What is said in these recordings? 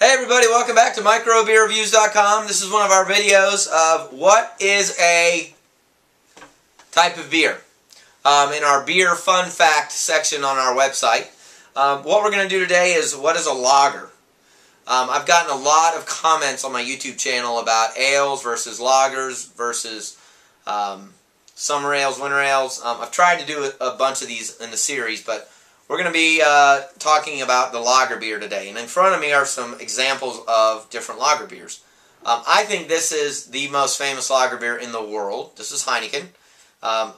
Hey everybody, welcome back to microbeerreviews.com. This is one of our videos of what is a type of beer in our beer fun fact section on our website. What we're going to do today is what is a lager. I've gotten a lot of comments on my YouTube channel about ales versus lagers versus summer ales, winter ales. I've tried to do a bunch of these in the series, but we're going to be talking about the lager beer today. And in front of me are some examples of different lager beers. I think this is the most famous lager beer in the world. This is Heineken.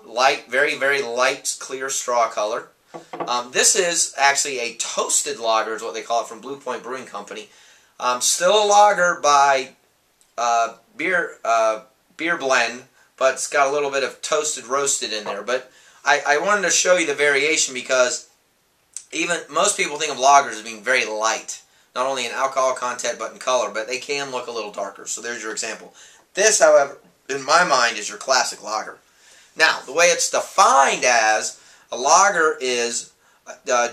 Light, very, very light, clear straw color. This is actually a toasted lager is what they call it from Blue Point Brewing Company. Still a lager by beer blend, but it's got a little bit of toasted roasted in there. But I wanted to show you the variation because most people think of lagers as being very light, not only in alcohol content but in color, but they can look a little darker. So there's your example. This, however, in my mind is your classic lager. Now, the way it's defined as, a lager is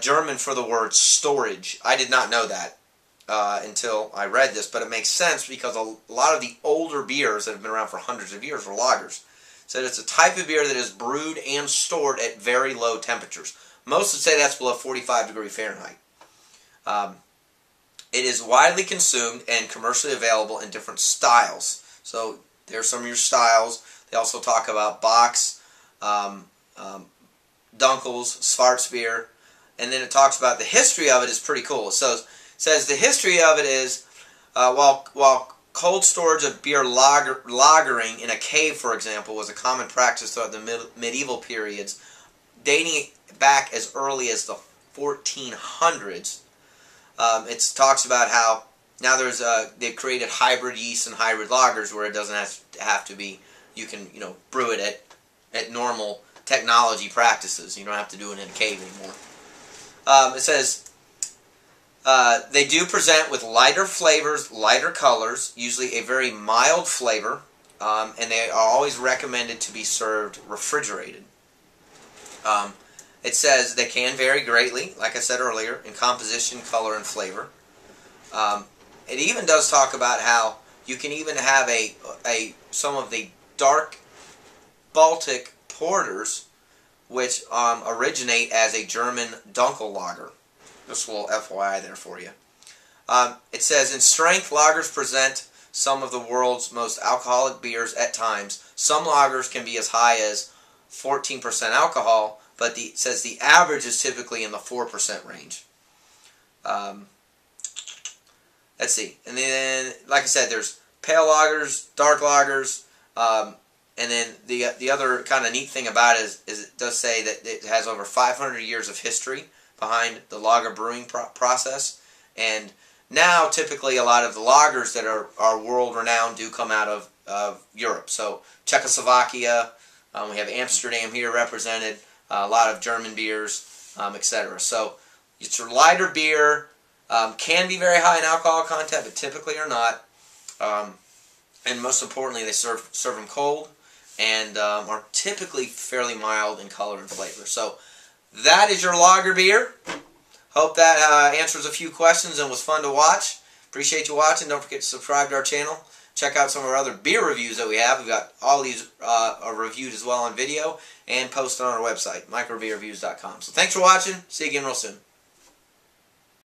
German for the word storage. I did not know that until I read this, but it makes sense because a lot of the older beers that have been around for hundreds of years were lagers. So it's a type of beer that is brewed and stored at very low temperatures. Most would say that's below 45 degrees Fahrenheit. It is widely consumed and commercially available in different styles. So there's some of your styles. They also talk about Bock's, Dunkel, Schwarzbier, and then it talks about the history of it is pretty cool. So it says the history of it is while cold storage of beer lagering in a cave, for example, was a common practice throughout the medieval periods, dating back as early as the 1400s. It talks about how now they've created hybrid yeast and hybrid lagers where it doesn't have to be, you can brew it at normal technology practices. You don't have to do it in a cave anymore. It says they do present with lighter flavors, lighter colors, usually a very mild flavor, and they are always recommended to be served refrigerated. It says they can vary greatly, like I said earlier, in composition, color, and flavor. It even does talk about how you can even have some of the dark Baltic porters, which originate as a German Dunkel lager. Just a little FYI there for you. It says in strength, lagers present some of the world's most alcoholic beers at times. Some lagers can be as high as 14% alcohol, but it says the average is typically in the 4% range. Let's see. And then, like I said, there's pale lagers, dark lagers, and then the other kind of neat thing about it is it does say that it has over 500 years of history behind the lager brewing process. And now, typically, a lot of the lagers that are world-renowned do come out of Europe. So, Czechoslovakia, we have Amsterdam here represented, a lot of German beers, etc. So it's your lighter beer, can be very high in alcohol content, but typically are not. And most importantly, they serve them cold and are typically fairly mild in color and flavor. So that is your lager beer. Hope that answers a few questions and was fun to watch. Appreciate you watching. Don't forget to subscribe to our channel. Check out some of our other beer reviews that we have. We've got all these are reviewed as well on video and posted on our website, microbeerreviews.com. So thanks for watching. See you again real soon.